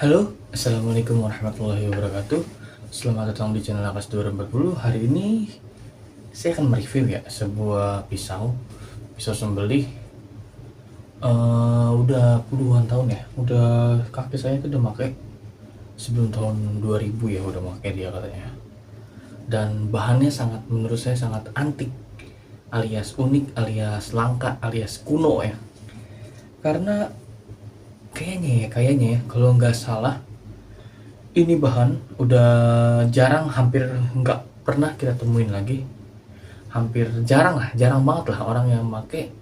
Halo, Assalamualaikum warahmatullahi wabarakatuh. Selamat datang di channel Akas 240. Hari ini saya akan mereview ya sebuah pisau sembelih. Udah puluhan tahun ya, udah kakek saya tuh udah pakai sebelum tahun 2000 ya, udah pakai dia katanya. Dan bahannya menurut saya sangat antik, alias unik, alias langka, alias kuno ya. Karena kayaknya ya kalau nggak salah ini bahan udah hampir nggak pernah kita temuin lagi. Hampir jarang banget lah orang yang pakai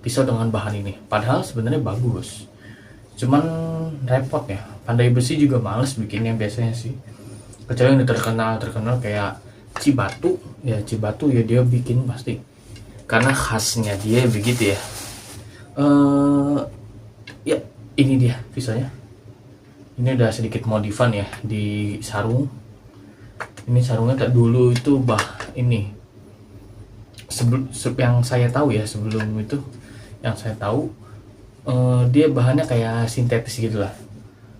pisau dengan bahan ini. Padahal sebenarnya bagus, cuman repot ya. Pandai besi juga males bikinnya biasanya sih, kecuali yang terkenal kayak Cibatu ya, dia bikin pasti karena khasnya dia begitu ya. Ya, ini dia pisaunya. Ini udah sedikit modifan ya di sarung. Ini sarungnya tak dulu itu ini yang saya tahu ya, sebelum itu yang saya tahu dia bahannya kayak sintetis gitu lah.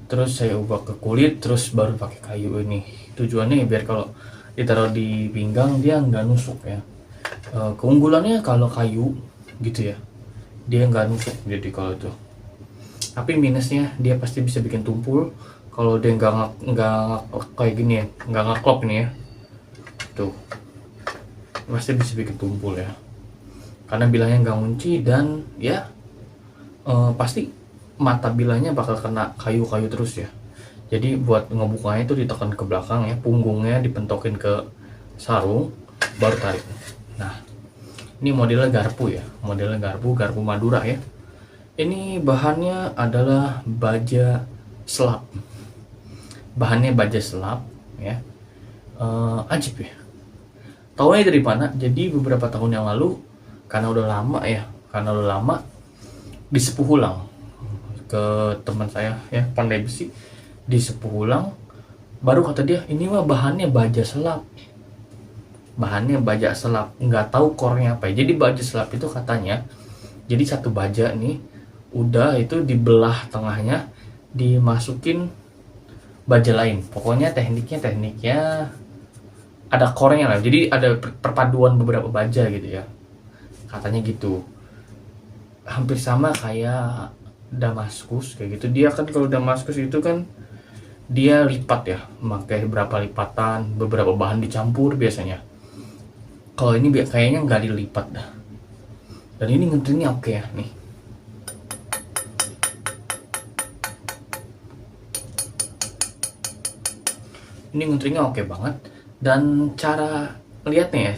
Terus saya ubah ke kulit, terus baru pakai kayu ini. Tujuannya biar kalau ditaruh di pinggang dia nggak nusuk ya. Keunggulannya kalau kayu gitu ya, dia nggak nusuk jadi kalau itu. Tapi minusnya dia pasti bisa bikin tumpul kalau dia nggak kayak gini ya, nggak ngaklop nih ya. Tuh, pasti bisa bikin tumpul ya, karena bilanya nggak ngunci. Dan ya pasti mata bilanya bakal kena kayu-kayu terus ya. Jadi buat ngebukanya itu ditekan ke belakang ya, punggungnya dipentokin ke sarung, baru tarik. Nah, ini modelnya garpu Madura ya. Ini bahannya adalah baja selap. Ya. Ajib ya. Taunya dari mana? Jadi beberapa tahun yang lalu, karena udah lama disepuh ulang ke teman saya ya, pandai besi, disepuh ulang. Baru kata dia, ini mah bahannya baja selap. Nggak tahu core-nya apa ya. Jadi baja selap itu katanya, jadi satu baja nih udah itu dibelah tengahnya, dimasukin baja lain. Pokoknya tekniknya ada core-nya lah. Jadi ada perpaduan beberapa baja gitu ya, katanya gitu. Hampir sama kayak Damaskus kayak gitu. Dia kan kalau Damaskus itu kan dia lipat ya, pakai berapa lipatan, beberapa bahan dicampur biasanya. Kalau ini kayaknya nggak dilipat dah. Dan ini ngedringnya oke ya nih. Ini nguntrinya oke banget. Dan cara lihatnya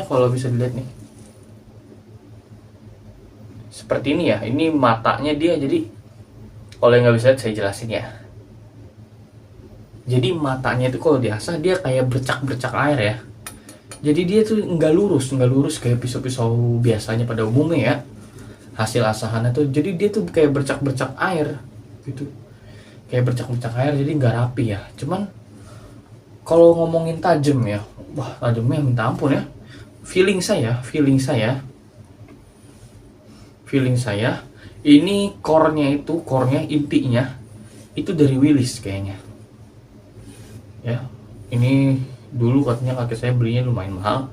kalau bisa dilihat nih, seperti ini ya. Ini matanya dia, jadi kalau yang nggak bisa lihat saya jelasin ya. Jadi matanya itu kalau diasah dia kayak bercak air ya. Jadi dia tuh nggak lurus kayak pisau-pisau biasanya pada umumnya ya, hasil asahannya tuh. Jadi dia tuh kayak bercak air gitu, kayak bercak air, jadi nggak rapi ya. Cuman kalau ngomongin tajam ya, wah tajamnya minta ampun ya. Feeling saya ini core-nya intinya itu dari Willis kayaknya ya. Ini dulu katanya kakek saya belinya lumayan mahal.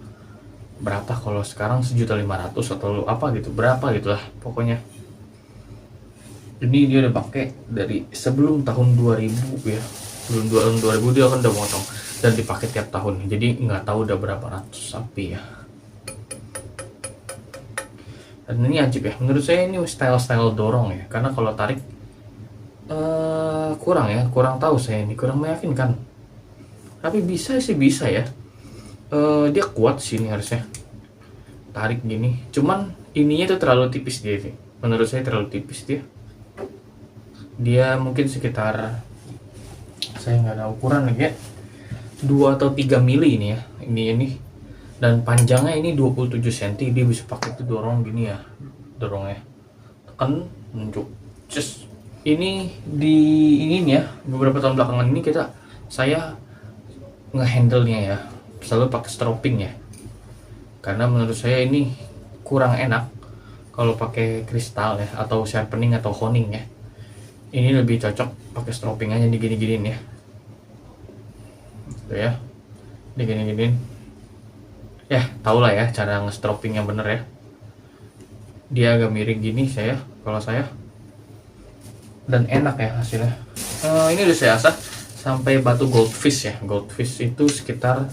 Berapa kalau sekarang, 1.500.000 atau apa gitu, berapa gitulah pokoknya. Ini dia udah pakai dari sebelum tahun 2000 ya. Sebelum tahun 2000 dia kan udah motong dan dipakai tiap tahun. Jadi nggak tahu udah berapa ratus sapi ya. Dan ini ajib ya. Menurut saya ini style dorong ya. Karena kalau tarik kurang tahu saya ini, kurang meyakinkan. Tapi bisa ya. Dia kuat sih ini harusnya. Tarik gini. Cuman ininya tuh terlalu tipis dia sih. Menurut saya terlalu tipis dia. Dia mungkin sekitar, saya nggak ada ukuran lagi ya, 2 atau 3 mili ini ya. Ini. Dan panjangnya ini 27 cm. Dia bisa pakai itu dorong gini ya. Dorongnya. Tekan, nunjuk. Ini ya, beberapa tahun belakangan ini saya ngehandle-nya ya selalu pakai stropping ya, karena menurut saya ini kurang enak kalau pakai kristal ya, atau sharpening atau honing ya. Ini lebih cocok pakai stropping aja digini-giniin ya. Tuh ya, digini-giniin. Ya, tau lah ya cara nge-stropping yang bener ya. Dia agak miring gini kalau saya. Dan enak ya hasilnya. Ini udah saya asah sampai batu goldfish ya. Goldfish itu sekitar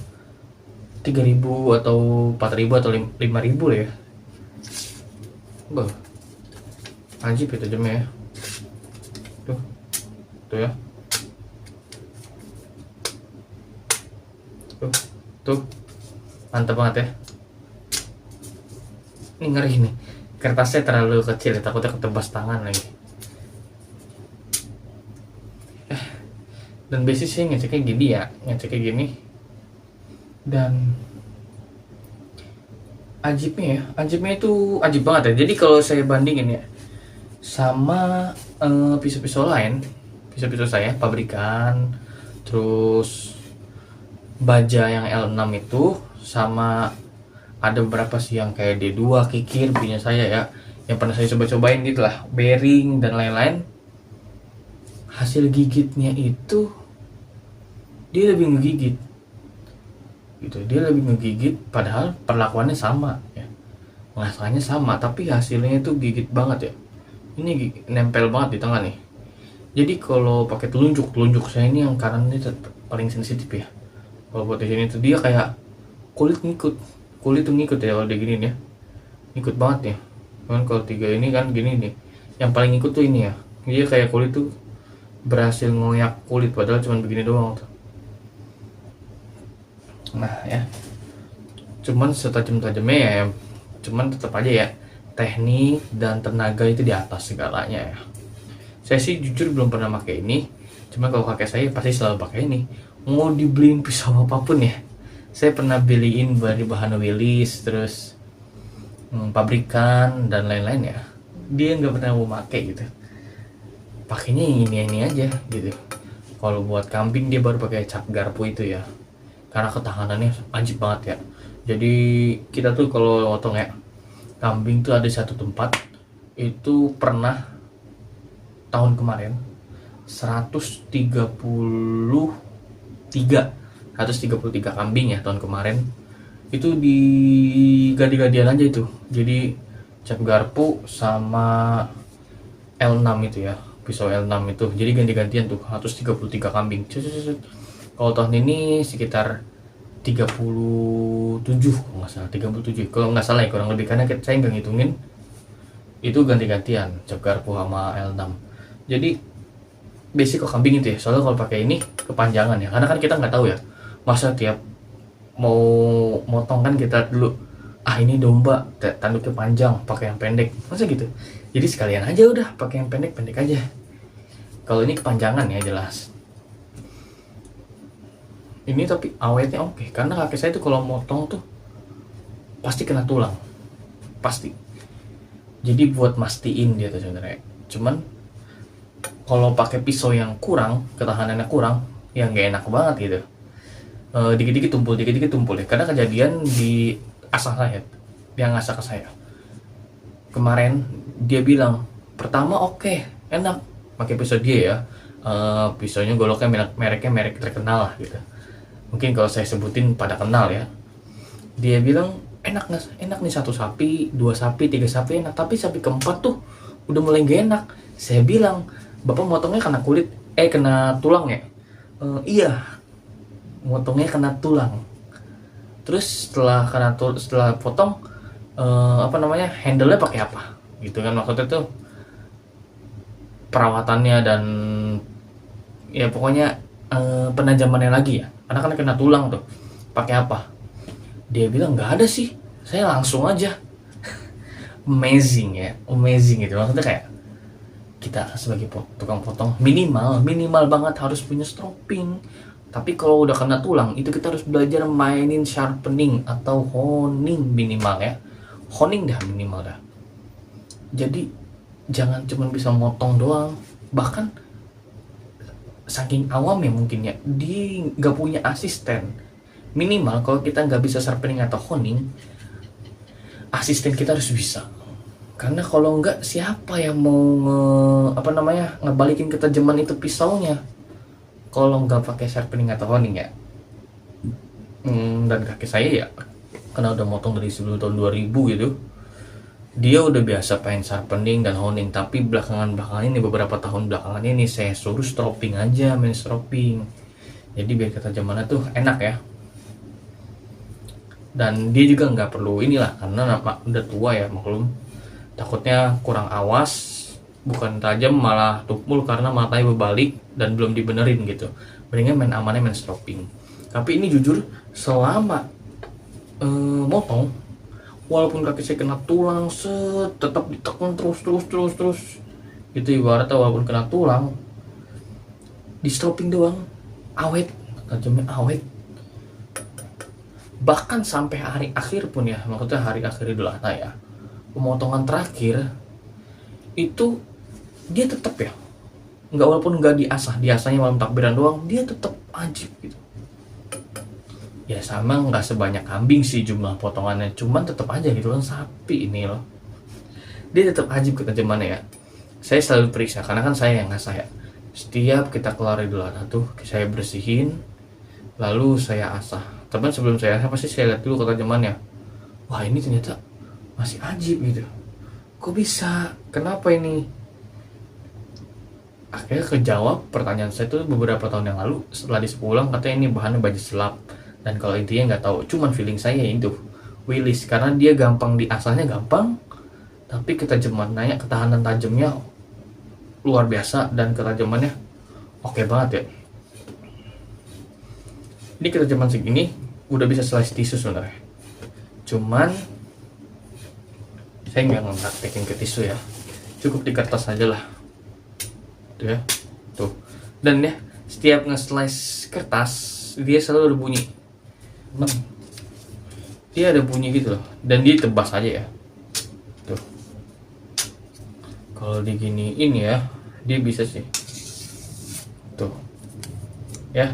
3.000 atau 4.000 atau 5.000 lah ya. Bah, anjir itu jamnya ya. Tuh ya. Tuh. Mantap banget ya. Ini ngeri nih. Kertasnya terlalu kecil ya, takutnya ketebas tangan lagi. Dan basic sih ngeceknya gini ya, ngeceknya gini. Dan ajibnya itu ajib banget ya. Jadi kalau saya bandingin ya sama pisau-pisau lain, pisau-pisau saya pabrikan, terus baja yang L6 itu, sama ada beberapa sih yang kayak D2 kikir punya saya ya, yang pernah saya coba-cobain gitu lah, bearing dan lain-lain. Hasil gigitnya itu dia lebih ngegigit gitu, dia lebih ngegigit padahal perlakuannya sama ya, ngasahnya sama, tapi hasilnya itu gigit banget ya. Ini nempel banget di tangan nih. Jadi kalau pakai telunjuk saya ini yang kanan ini paling sensitif ya. Kalau buat di sini tuh dia kayak kulit tuh ngikut ya kalau dia gini ya, ngikut banget ya. Kan kalau 3 ini kan gini nih, yang paling ngikut tuh ini ya, dia kayak kulit tuh berhasil ngoyak kulit padahal cuma begini doang tuh. Nah ya, cuman setajam-tajamnya ya, cuman tetap aja ya, teknik dan tenaga itu di atas segalanya ya. Saya sih jujur belum pernah pakai ini, cuman kalau kakek saya pasti selalu pakai ini. Mau dibeliin pisau apapun ya, saya pernah beliin dari bahan Willis, terus pabrikan dan lain-lain ya, dia nggak pernah mau pakai gitu, pakainya ini aja gitu. Kalau buat kambing dia baru pakai cap garpu itu ya, karena ketahanannya anjir banget ya. Jadi kita tuh kalau potong ya kambing tuh ada satu tempat itu pernah tahun kemarin 133 kambing ya tahun kemarin itu diganti-gantian aja itu. Jadi cap garpu sama L6 itu ya, pisau L6 itu jadi ganti-gantian tuh 133 kambing. Kalau tahun ini sekitar 37 kalau nggak salah, 37 kalau nggak salah ya, kurang lebih, karena saya nggak ngitungin itu ganti-gantian cap garpu sama L6. Jadi basic kok kambing itu ya, soalnya kalau pakai ini kepanjangan ya, karena kan kita nggak tahu ya, masa tiap mau motong kan kita dulu ini domba tanduknya panjang pakai yang pendek, masa gitu. Jadi sekalian aja udah pakai yang pendek aja. Kalau ini kepanjangan ya jelas. Ini tapi awetnya oke, karena kakek saya tuh kalau motong tuh pasti kena tulang, pasti. Jadi buat mastiin dia tuh sebenarnya. Cuman kalau pakai pisau yang kurang, ketahanannya kurang, ya nggak enak banget gitu. Dikit-dikit tumpul ya. Karena kejadian di asal saya, yang ngasah ke saya kemarin, dia bilang pertama oke, enak pakai pisau dia ya. Pisaunya goloknya mereknya merek terkenal lah gitu. Mungkin kalau saya sebutin pada kenal ya. Dia bilang enak nih, 1 sapi, 2 sapi, 3 sapi enak, tapi sapi keempat tuh udah mulai gak enak. Saya bilang, bapak motongnya kena kena tulang ya? Iya, motongnya kena tulang. Terus setelah potong handle-nya pakai apa gitu kan, maksudnya tuh perawatannya dan ya pokoknya penajamannya lagi ya, karena kan kena tulang tuh, pakai apa. Dia bilang nggak ada sih, saya langsung aja. amazing gitu. Maksudnya kayak kita sebagai tukang potong minimal banget harus punya stropping. Tapi kalau udah kena tulang itu kita harus belajar mainin sharpening atau honing minimal ya, honing dah minimal dah. Jadi jangan cuma bisa motong doang, bahkan saking awam ya mungkin ya, dia nggak punya asisten. Minimal kalau kita nggak bisa sharpening atau honing, asisten kita harus bisa. Karena kalau enggak, siapa yang mau ngebalikin ketajaman itu pisaunya kalau nggak pakai sharpening atau honing ya. Dan kaki saya ya, karena udah motong dari sebelum tahun 2000 gitu, dia udah biasa pengen sharpening dan honing. Tapi belakangan ini, beberapa tahun belakangan ini, saya suruh stropping aja, main stropping. Jadi biar ketajamannya tuh enak ya. Dan dia juga nggak perlu inilah, karena udah tua ya, maklum. Takutnya kurang awas, bukan tajam malah tumpul karena matanya berbalik dan belum dibenerin gitu. Mendingan main amannya main stropping. Tapi ini jujur, selama motong, walaupun kaki saya kena tulang, tetap ditekan terus gitu. Ibaratnya walaupun kena tulang, di stropping doang awet, tajamnya awet. Bahkan sampai hari akhir pun ya, maksudnya hari akhir Idul Adha ya, pemotongan terakhir itu dia tetap ya, walaupun nggak diasahnya malam takbiran doang, dia tetap ajib gitu. Ya sama, nggak sebanyak kambing sih jumlah potongannya, cuman tetap aja gitu kan, sapi ini loh, dia tetap ajib ketajamannya ya. Saya selalu periksa, karena kan saya yang ngasah ya. Setiap kita kelar Idul Adha tuh, saya bersihin, lalu saya asah. Tapi sebelum saya asah, pasti saya lihat dulu ketajamannya. Wah, ini ternyata masih ajib gitu. Kok bisa? Kenapa ini? Akhirnya kejawab pertanyaan saya tuh beberapa tahun yang lalu setelah disepulang, katanya ini bahannya baju selap. Dan kalau intinya nggak tahu, cuman feeling saya itu Willis, karena dia gampang diasahnya, gampang, tapi ketajamannya, ketahanan tajamnya luar biasa, dan ketajamannya oke banget ya. Ini ketajaman segini udah bisa slice tisu sebenarnya, cuman saya nggak ngepraktekin ke tisu ya, cukup di kertas aja lah tuh ya, tuh. Dan ya, setiap nge-slice kertas dia selalu ada bunyi, dia ada bunyi gitu loh, dan dia tebas aja ya tuh. Kalau diginiin ya, dia bisa sih tuh ya,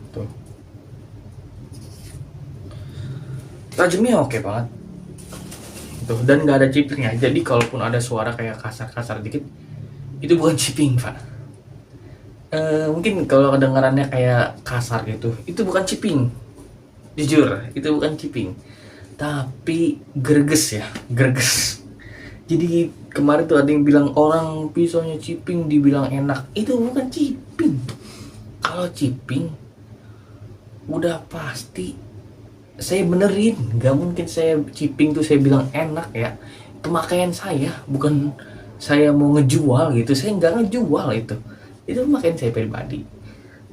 tuh tajamnya oke banget tuh, dan nggak ada chippingnya. Jadi kalaupun ada suara kayak kasar dikit, itu bukan chipping pak. Mungkin kalau kedengarannya kayak kasar gitu, itu bukan chipping, jujur itu bukan chipping, tapi greges ya, greges. Jadi kemarin tuh ada yang bilang orang pisaunya chipping dibilang enak, itu bukan chipping. Kalau chipping udah pasti saya benerin, nggak mungkin saya chipping tuh saya bilang enak ya. Pemakaian saya, bukan saya mau ngejual gitu, saya nggak ngejual itu pemakaian saya pribadi.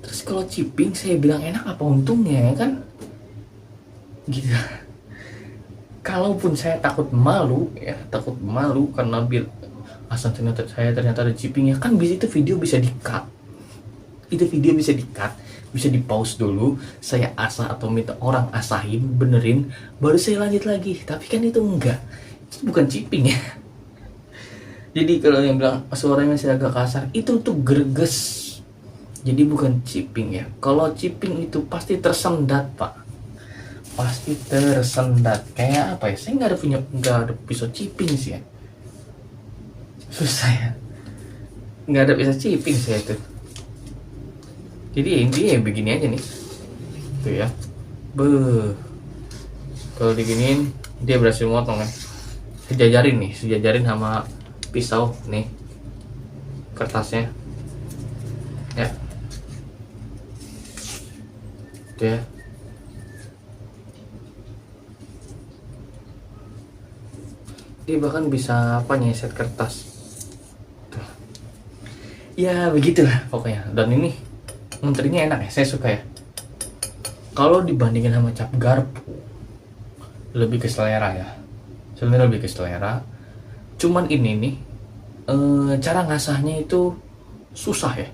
Terus kalau chipping saya bilang enak, apa untungnya ya kan gitu. Kalaupun saya takut malu karena asal ternyata ada chipping ya kan, bisa itu video bisa di-cut, bisa di pause dulu, saya asah atau minta orang asahin, benerin, baru saya lanjut lagi. Tapi kan itu enggak, itu bukan chipping ya. Jadi kalau yang bilang suaranya masih agak kasar, itu tuh greges, jadi bukan chipping ya. Kalau chipping itu pasti tersendat pak, pasti tersendat. Kayak apa ya, saya nggak ada pisau chipping sih ya, susah ya, nggak ada pisau chipping saya itu. Jadi intinya begini aja nih tuh ya, kalau diginiin dia berhasil motong ya. Sejajarin sama pisau nih kertasnya ya, tuh ya. Dia bahkan bisa nyeset kertas tuh. Ya begitulah pokoknya. Dan ini menterinya enak ya, saya suka ya. Kalau dibandingin sama cap garpu, lebih ke selera ya, sebenarnya lebih ke selera. Cuman ini nih cara ngasahnya itu susah ya.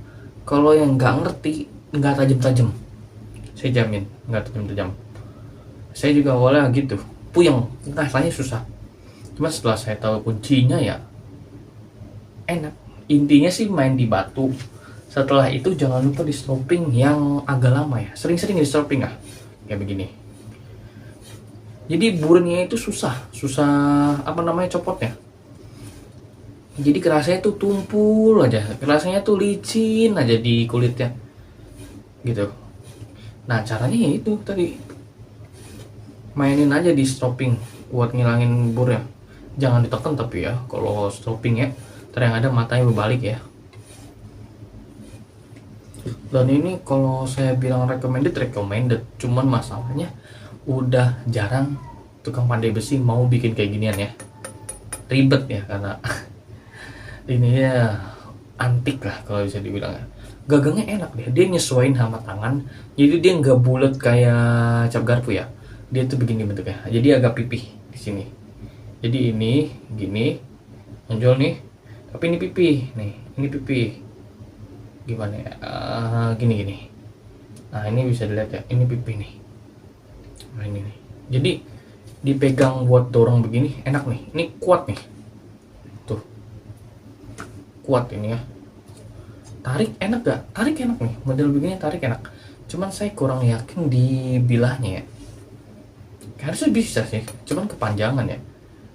Kalau yang nggak ngerti, nggak tajam-tajam, saya jamin nggak tajam-tajam. Saya juga awalnya gitu, puyeng, ngasahnya susah. Cuma setelah saya tahu kuncinya ya enak. Intinya sih main di batu. Setelah itu jangan lupa di stropping yang agak lama ya, sering-sering di stropping kayak begini. Jadi burnya itu susah apa namanya copotnya. Jadi kerasanya tuh tumpul aja, kerasanya tuh licin aja di kulitnya gitu. Nah caranya ya itu tadi, mainin aja di stropping buat ngilangin burnya. Jangan ditekan tapi ya kalau stropping ya, ntar yang ada matanya berbalik ya. Dan ini kalau saya bilang recommended, cuman masalahnya udah jarang tukang pandai besi mau bikin kayak ginian ya, ribet ya karena ini ya antik lah kalau bisa dibilang ya. Gagangnya enak deh, dia nyesuaiin sama tangan, jadi dia nggak bulat kayak cap garpu ya, dia tuh begini bentuknya, jadi agak pipih di sini. Jadi ini gini menonjol nih, tapi ini pipih nih, ini pipih gimana ya, gini. Nah ini bisa dilihat ya, ini pipih nih. Nah ini nih, jadi dipegang buat dorong begini enak nih, ini kuat nih, tuh kuat ini ya. Tarik enak gak? Tarik enak nih, model begini tarik enak, cuman saya kurang yakin di bilahnya ya. Harusnya bisa sih, cuman kepanjangan ya,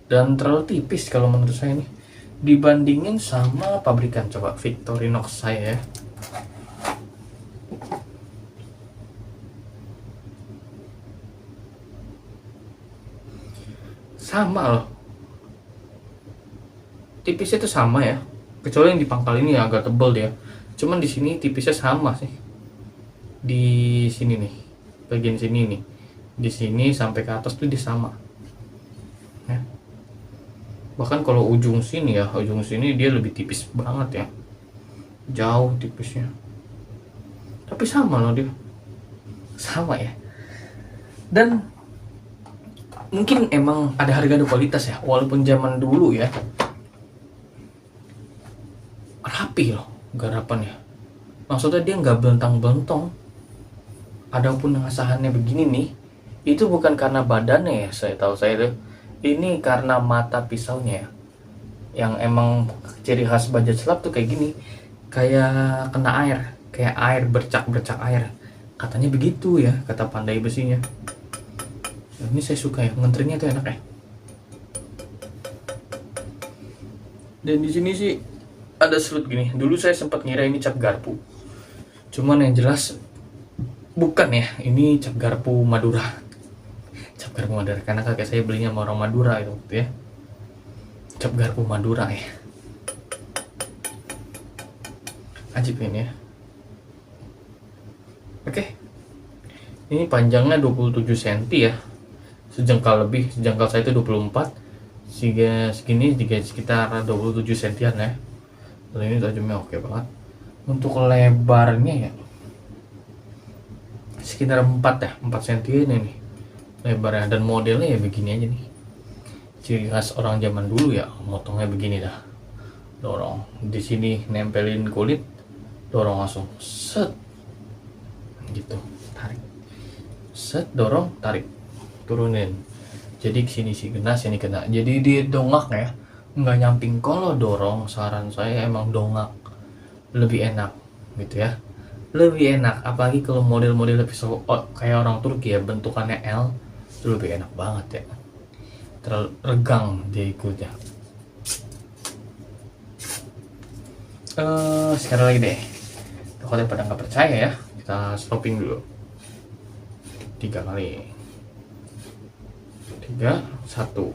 dan terlalu tipis kalau menurut saya nih dibandingin sama pabrikan. Coba Victorinox saya ya, sama loh, tipisnya tuh sama ya, kecuali yang di pangkal ini agak tebel dia, cuman di sini tipisnya sama sih, di sini nih, bagian sini nih, di sini sampai ke atas tuh dia sama ya. Bahkan kalau ujung sini ya, ujung sini dia lebih tipis banget ya, jauh tipisnya, tapi sama loh dia, sama ya. Dan mungkin emang ada harga ada kualitas ya, walaupun zaman dulu ya rapi loh garapannya, maksudnya dia nggak belentang-belentong. Adapun pengasahannya begini nih, itu bukan karena badannya ya, saya tahu saya tuh ini karena mata pisaunya ya, yang emang ciri khas baja selam tuh kayak gini, kayak kena air, kayak air bercak air, katanya begitu ya kata pandai besinya. Ini saya suka ya, ngenterinnya tuh enak ya. Dan di sini sih ada serut gini. Dulu saya sempat ngira ini cap garpu, cuman yang jelas bukan ya, ini cap garpu Madura. Cap garpu Madura karena kakek saya belinya sama orang Madura itu ya. Cap garpu Madura ya. Ajib ini ya. Oke. Ini panjangnya 27 cm ya. Sejengkal lebih, sejengkal saya itu 24. Sehingga segini juga sekitar 27 cm ya. Dan ini tajamnya oke banget. Untuk lebarnya ya sekitar 4 ya, 4 cm ini nih lebarnya, dan modelnya ya begini aja nih. Ciri khas orang zaman dulu ya, motongnya begini dah. Dorong di sini, nempelin kulit, dorong langsung set gitu, tarik set, dorong tarik, turunin. Jadi sini sih kena, sini kena, jadi dia dongak ya, nggak nyamping. Kalau dorong saran saya emang dongak lebih enak gitu ya, lebih enak. Apalagi kalau model-model pisau kayak orang Turki ya, bentukannya L, itu lebih enak banget ya, terlalu regang dia ikutnya. Sekarang lagi deh, kalau pada nggak percaya ya, kita stopping dulu 3 kali, 3, 1.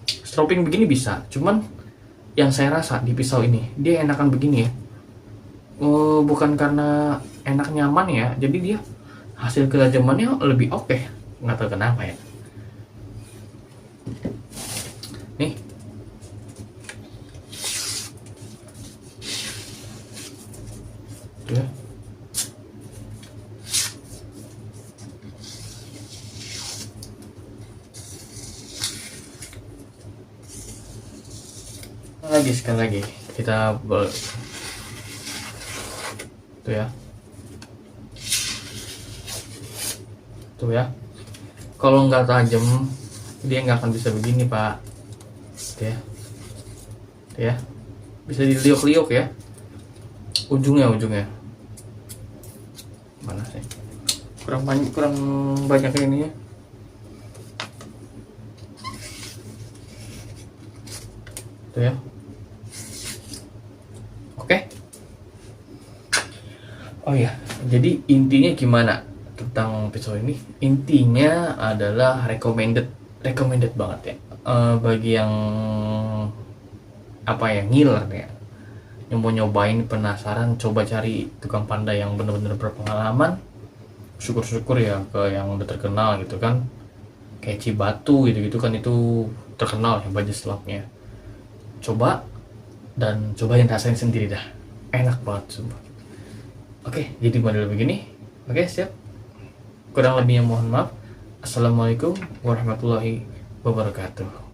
Stropping begini bisa, cuman yang saya rasa di pisau ini dia enakan begini ya, bukan karena enak nyaman ya, jadi dia hasil ketajamannya lebih oke. Nggak tahu kenapa ya. Nih tuh ya. Sekali lagi kita tuh ya, tuh ya. Kalau nggak tajam dia nggak akan bisa begini pak, tuh ya, tuh ya, bisa diliuk-liuk ya ujungnya mana sih. kurang banyak ini ya. Tuh ya. Oke. Oh iya, jadi intinya gimana tentang episode ini? Intinya adalah recommended banget ya. Bagi yang apa ya, ngiler ya, yang mau nyobain, penasaran, coba cari tukang pandai yang bener-bener berpengalaman. Syukur-syukur ya ke yang udah terkenal gitu kan, kayak Cibatu gitu-gitu kan, itu terkenal ya budget slotnya. Coba dan cobain, rasain sendiri dah, enak banget sumpah. Oke, jadi model begini. Oke, siap. Kurang lebihnya mohon maaf. Assalamualaikum warahmatullahi wabarakatuh.